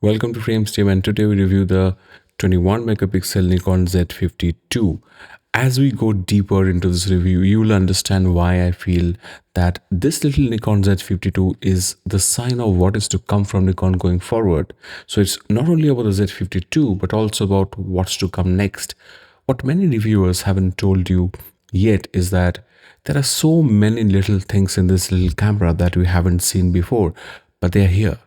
Welcome to Frames Team, and today we review the 21 megapixel Nikon Z50II. As we go deeper into this review, you will understand why I feel that this little Nikon Z52 is the sign of what is to come from Nikon going forward. So it's not only about the Z52 but also about what's to come next. What many reviewers haven't told you yet is that there are so many little things in this little camera that we haven't seen before, but they are here.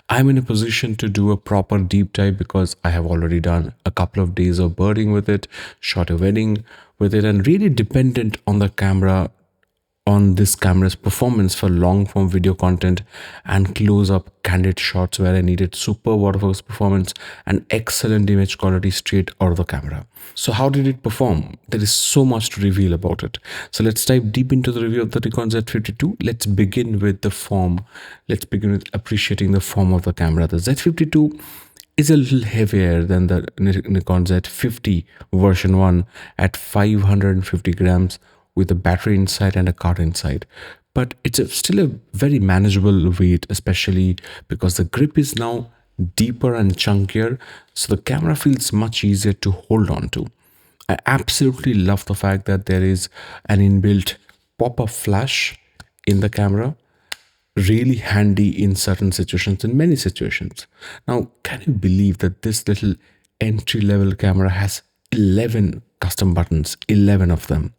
I'm in a position to do a proper deep dive because I have already done a couple of days of birding with it, shot a wedding with it, and really dependent on the camera, on this camera's performance for long form video content and close up candid shots where I needed super autofocus performance and excellent image quality straight out of the camera. So how did it perform? There is so much to reveal about it. So let's dive deep into the review of the Nikon Z52. Let's begin with the form. Let's begin with appreciating the form of the camera. The Z52 is a little heavier than the Nikon Z50 version 1 at 550 grams with a battery inside and a card inside. But still a very manageable weight, especially because the grip is now deeper and chunkier, so the camera feels much easier to hold on to. I absolutely love the fact that there is an inbuilt pop-up flash in the camera, really handy in certain situations, in many situations. Now, can you believe that this little entry-level camera has 11 custom buttons, 11 of them?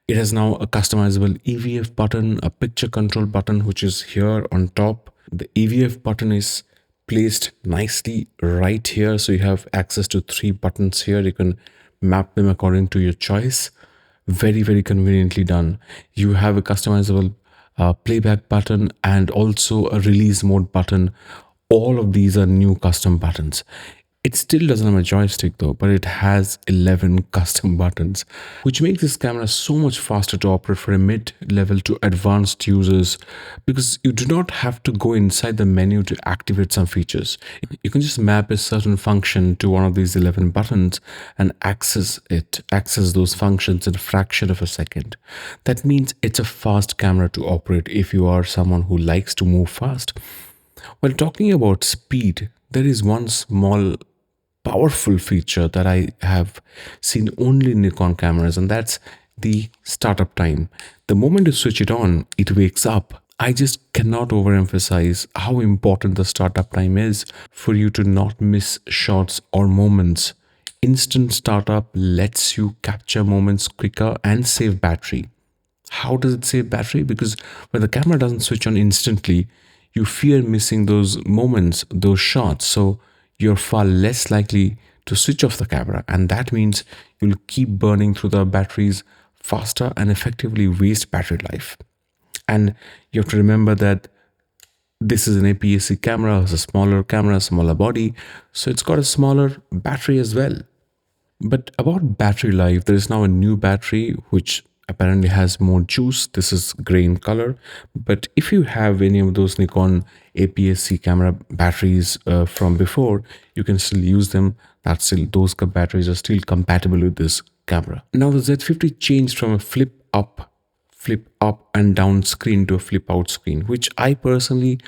It has now a customizable EVF button, a picture control button, which is here on top. The EVF button is placed nicely right here. So you have access to 3 buttons here. You can map them according to your choice. Very, very conveniently done. You have a customizable playback button and also a release mode button. All of these are new custom buttons. It still doesn't have a joystick though, but it has 11 custom buttons, which makes this camera so much faster to operate for a mid-level to advanced users because you do not have to go inside the menu to activate some features. You can just map a certain function to one of these 11 buttons and access those functions in a fraction of a second. That means it's a fast camera to operate if you are someone who likes to move fast. When talking about speed, there is one small powerful feature that I have seen only in Nikon cameras, and that's the startup time. The moment you switch it on, it wakes up. I just cannot overemphasize how important the startup time is for you to not miss shots or moments. Instant startup lets you capture moments quicker and save battery. How does it save battery? Because when the camera doesn't switch on instantly, you fear missing those moments, those shots. So you're far less likely to switch off the camera. And that means you'll keep burning through the batteries faster and effectively waste battery life. And you have to remember that this is an APS-C camera, it's a smaller camera, smaller body. So it's got a smaller battery as well. But about battery life, there is now a new battery which apparently has more juice. This is gray in color. But if you have any of those Nikon APS-C camera batteries from before, you can still use them. Those batteries are still compatible with this camera. Now the Z50 changed from a flip up and down screen to a flip out screen, which I personally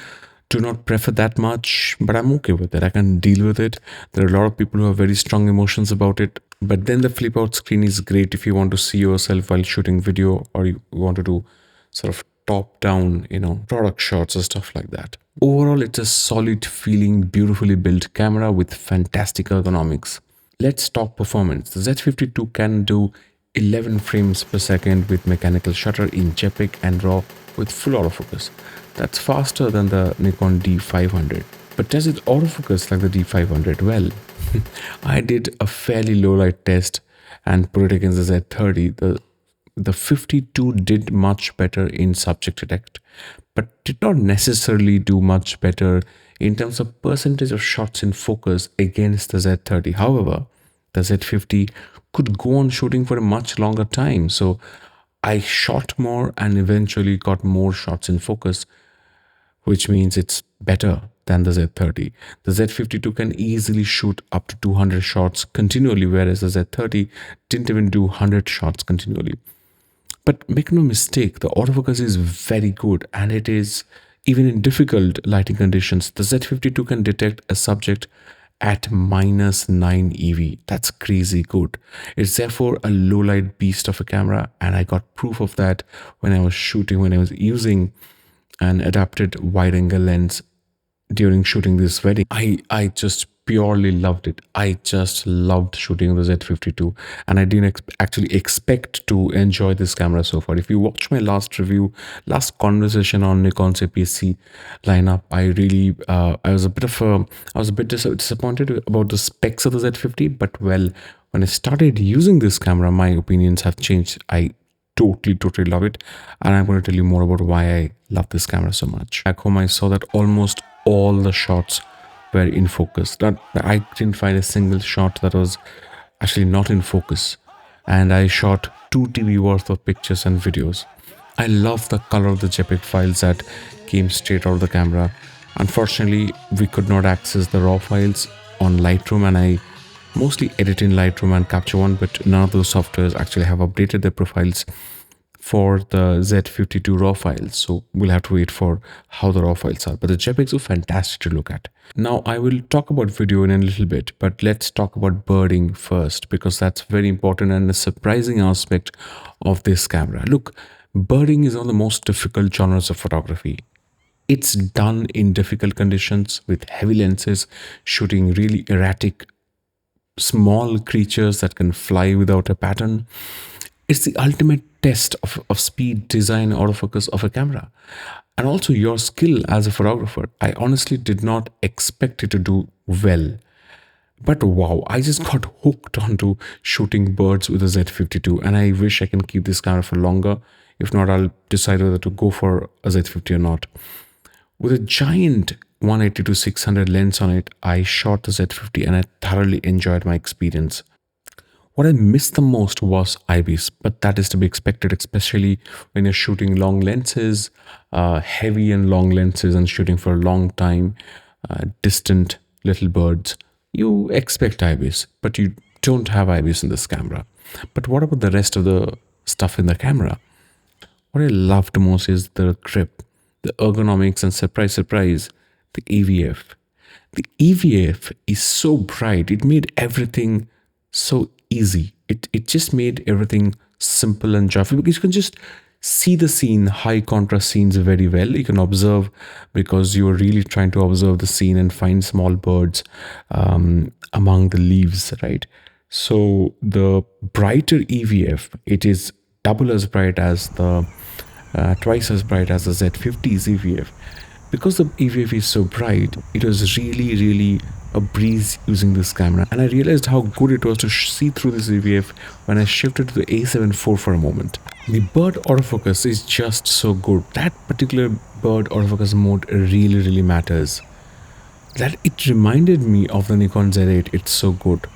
do not prefer that much, but I'm okay with it. I can deal with it. There are a lot of people who have very strong emotions about it. But then the flip out screen is great if you want to see yourself while shooting video, or you want to do sort of top down, product shots or stuff like that. Overall, it's a solid feeling, beautifully built camera with fantastic ergonomics. Let's talk performance. The Z52 can do 11 frames per second with mechanical shutter in JPEG and RAW with full autofocus. That's faster than the Nikon D500. But does it autofocus like the D500? Well, I did a fairly low light test and put it against the Z30. The 52 did much better in subject detect, but did not necessarily do much better in terms of percentage of shots in focus against the Z30. However, the Z50 could go on shooting for a much longer time. So I shot more and eventually got more shots in focus, which means it's better than the Z30. The Z52 can easily shoot up to 200 shots continually, whereas the Z30 didn't even do 100 shots continually. But make no mistake, the autofocus is very good and it is Even in difficult lighting conditions, the Z52 can detect a subject at -9 EV. That's crazy good. It's therefore a low light beast of a camera, and I got proof of that when when I was using an adapted wide angle lens during shooting this wedding. I just purely loved it. I just loved shooting the Z52, and I didn't actually expect to enjoy this camera so far. If you watch my last review, last conversation on Nikon's APS-C lineup, I was a bit disappointed about the specs of the Z50, but well, when I started using this camera, my opinions have changed. I totally love it, and I'm going to tell you more about why I love this camera so much. Back home, I saw that almost all the shots were in focus. I didn't find a single shot that was actually not in focus, and I shot 2 TB worth of pictures and videos. I love the color of the JPEG files that came straight out of the camera. Unfortunately, we could not access the raw files on Lightroom, and I mostly edit in Lightroom and Capture One, but none of those softwares actually have updated their profiles for the Z52 raw files. So we'll have to wait for how the raw files are. But the JPEGs are fantastic to look at. Now I will talk about video in a little bit, but let's talk about birding first, because that's very important and a surprising aspect of this camera. Look, birding is one of the most difficult genres of photography. It's done in difficult conditions with heavy lenses, shooting really erratic small creatures that can fly without a pattern. It's the ultimate test of speed, design, autofocus of a camera, and also your skill as a photographer. I honestly did not expect it to do well, but wow, I just got hooked onto shooting birds with a Z52, and I wish I can keep this camera for longer. If not, I'll decide whether to go for a Z50 or not. With a giant 180-600 lens on it, I shot the Z50 and I thoroughly enjoyed my experience. What I missed the most was IBIS, but that is to be expected, especially when you're shooting long lenses, heavy and long lenses, and shooting for a long time, distant little birds. You expect IBIS, but you don't have IBIS in this camera. But what about the rest of the stuff in the camera? What I loved most is the grip, the ergonomics, and surprise, the EVF. The EVF is so bright. It made everything so easy. It just made everything simple and joyful, because you can just see the scene, high contrast scenes very well. You can observe, because you're really trying to observe the scene and find small birds among the leaves, right? So the brighter EVF, it is double as bright as the twice as bright as the Z50's EVF. Because the EVF is so bright, it was really a breeze using this camera, and I realized how good it was to see through this EVF when I shifted to the A7 IV for a moment. The bird autofocus is just so good. That particular bird autofocus mode really matters. That it reminded me of the Nikon Z8. It's so good.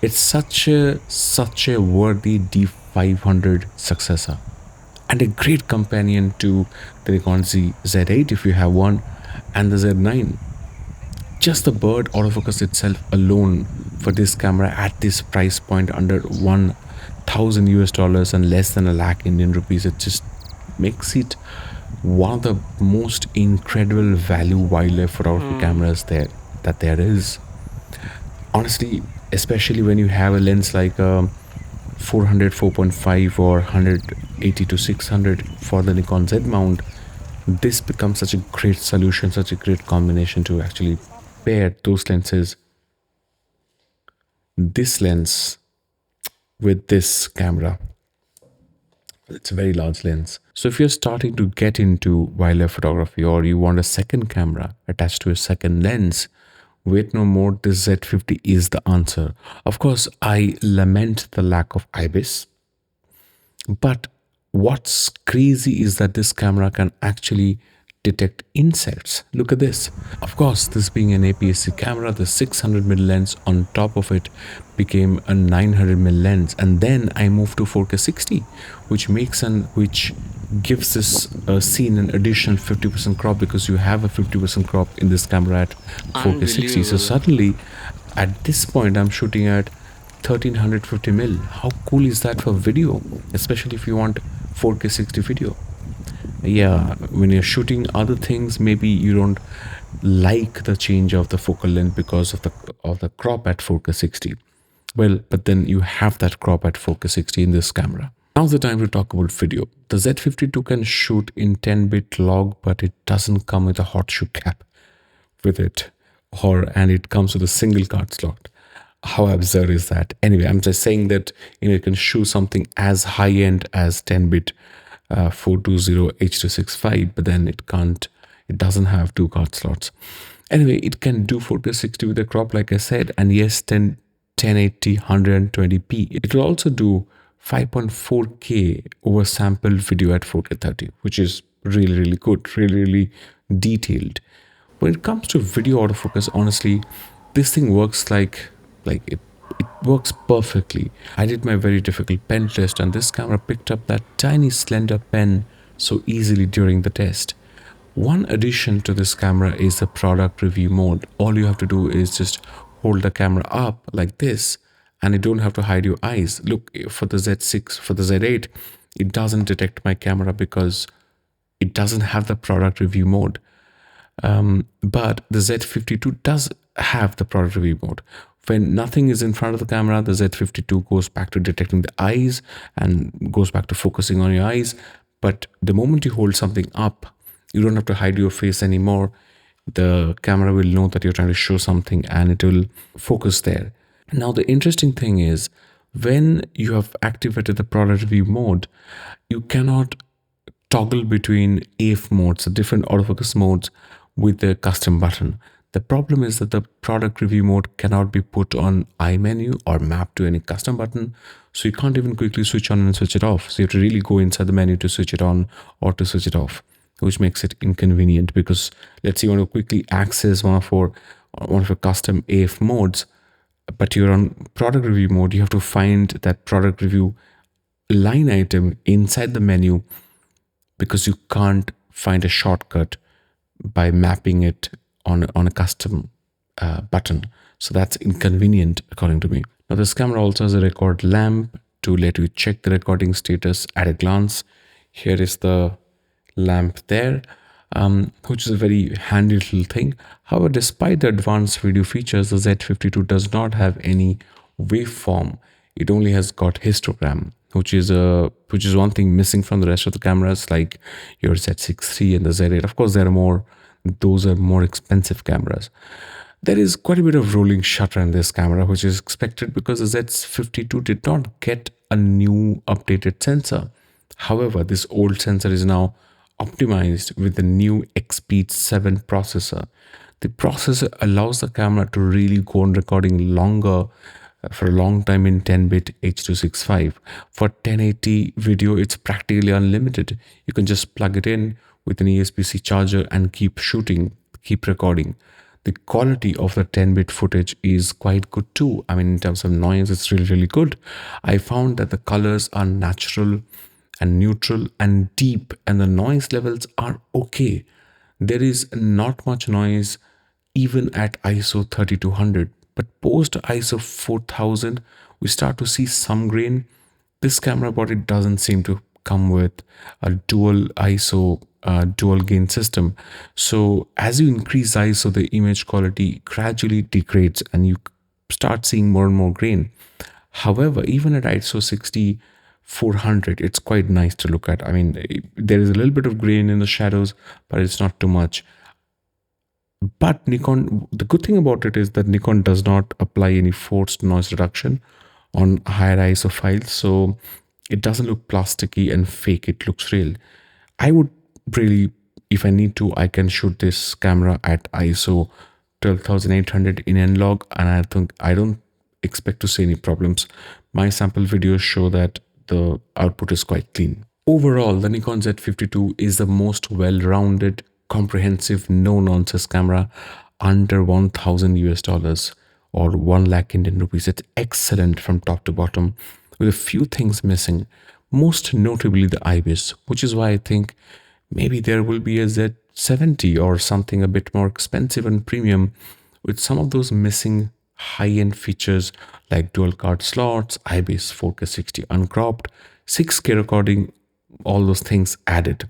It's such a worthy D500 successor, and a great companion to the Nikon Z8 if you have one, and the Z9. Just the bird autofocus itself alone for this camera at this price point, under 1,000 US dollars and less than a lakh Indian rupees, it just makes it one of the most incredible value wildlife photography cameras that there is. Honestly, especially when you have a lens like a 400 4.5 or 180-600 for the Nikon Z mount, this becomes such a great solution, such a great combination to actually pair those lenses, this lens with this camera. It's a very large lens. So if you're starting to get into wildlife photography, or you want a second camera attached to a second lens, wait no more, this Z50 is the answer. Of course, I lament the lack of IBIS, but what's crazy is that this camera can actually detect insects. Look at this. Of course, this being an APS-C camera, the 600mm lens on top of it became a 900mm lens, and then I moved to 4K 60, which gives this scene an additional 50% crop, because you have a 50% crop in this camera at 4K 60. So suddenly, at this point, I'm shooting at 1350mm. How cool is that for video, especially if you want 4K 60 video? Yeah, when you're shooting other things, maybe you don't like the change of the focal length because of the crop at 4K 60. Well, but then you have that crop at 4K 60 in this camera. Now's the time to talk about video. The Z52 can shoot in 10-bit log, but it doesn't come with a hot shoe cap with it, and it comes with a single card slot. How absurd is that? Anyway, I'm just saying that you can shoot something as high end as 10-bit 420 H.265, but then it doesn't have two card slots. Anyway, it can do 4K 60 with a crop, like I said, and yes, 1080 120p. It will also do 5.4K over sampled video at 4K 30, which is really, really good, really, really detailed. When it comes to video autofocus, honestly, this thing works it works perfectly. I did my very difficult pen test, and this camera picked up that tiny slender pen so easily during the test. One addition to this camera is the product review mode. All you have to do is just hold the camera up like this, and you don't have to hide your eyes. Look, for the Z6, for the Z8, it doesn't detect my camera because it doesn't have the product review mode. But the Z52 does have the product review mode. When nothing is in front of the camera, the Z52 goes back to detecting the eyes and goes back to focusing on your eyes. But the moment you hold something up, you don't have to hide your face anymore. The camera will know that you're trying to show something and it will focus there. Now, the interesting thing is when you have activated the product review mode, you cannot toggle between AF modes, the different autofocus modes, with the custom button. The problem is that the product review mode cannot be put on iMenu or mapped to any custom button, so you can't even quickly switch on and switch it off. So you have to really go inside the menu to switch it on or to switch it off, which makes it inconvenient because let's say you want to quickly access one of your custom AF modes, but you're on product review mode. You have to find that product review line item inside the menu because you can't find a shortcut by mapping it on a custom button. So that's inconvenient according to me. Now this camera also has a record lamp to let you check the recording status at a glance. Here is the lamp there, which is a very handy little thing. However, despite the advanced video features, the Z52 does not have any waveform. It only has got histogram, which is one thing missing from the rest of the cameras, like your Z6 III and the Z8. Of course, those are more expensive cameras. There is quite a bit of rolling shutter in this camera, which is expected because the Z52 did not get a new updated sensor. However, this old sensor is now optimized with the new Xpeed 7 processor. The processor allows the camera to really go on recording longer for a long time in 10-bit H.265. For 1080 video, it's practically unlimited. You can just plug it in with an USB-C charger and keep shooting, keep recording. The quality of the 10-bit footage is quite good too. I mean, in terms of noise, it's really, really good. I found that the colors are natural and neutral and deep, and the noise levels are okay. There is not much noise even at ISO 3200, but post ISO 4000, we start to see some grain. This camera body doesn't seem to come with a dual ISO dual gain system. So as you increase ISO, the image quality gradually degrades and you start seeing more and more grain. However, even at ISO 6400, it's quite nice to look at. I mean, there is a little bit of grain in the shadows, but it's not too much. But Nikon, the good thing about it is that Nikon does not apply any forced noise reduction on higher ISO files. So it doesn't look plasticky and fake. It looks real. I would really, if I need to, I can shoot this camera at ISO 12800 in N-Log, and I don't expect to see any problems. My sample videos show that the output is quite clean. Overall, the Nikon Z52 is the most well-rounded, comprehensive, no-nonsense camera under 1,000 US dollars or 1 lakh Indian rupees. It's excellent from top to bottom with a few things missing, most notably the IBIS, which is why I think maybe there will be a Z70 or something a bit more expensive and premium with some of those missing high-end features like dual card slots, IBIS 4K 60 uncropped, 6K recording, all those things added.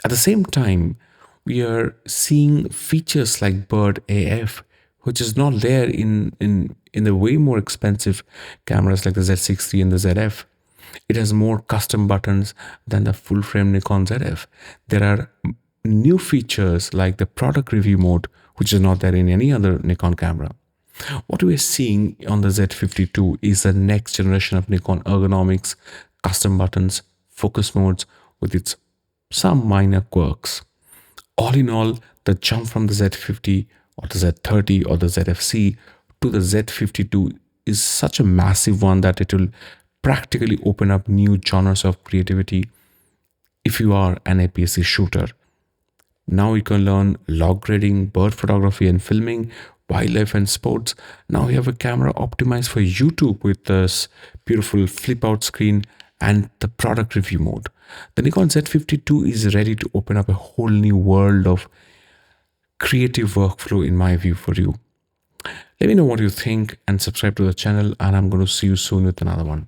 At the same time, we are seeing features like Bird AF, which is not there in the way more expensive cameras like the Z60 and the ZF. It has more custom buttons than the full frame Nikon ZF. There are new features like the product review mode, which is not there in any other Nikon camera. What we are seeing on the Z52 is the next generation of Nikon ergonomics, custom buttons, focus modes with its some minor quirks. All in all, the jump from the Z50 or the Z30 or the ZFC to the Z52 is such a massive one that it will practically open up new genres of creativity if you are an APS-C shooter. Now you can learn log grading, bird photography and filming, wildlife and sports. Now you have a camera optimized for YouTube with this beautiful flip out screen and the product review mode. The Nikon Z52 is ready to open up a whole new world of creative workflow in my view for you. Let me know what you think and subscribe to the channel, and I'm going to see you soon with another one.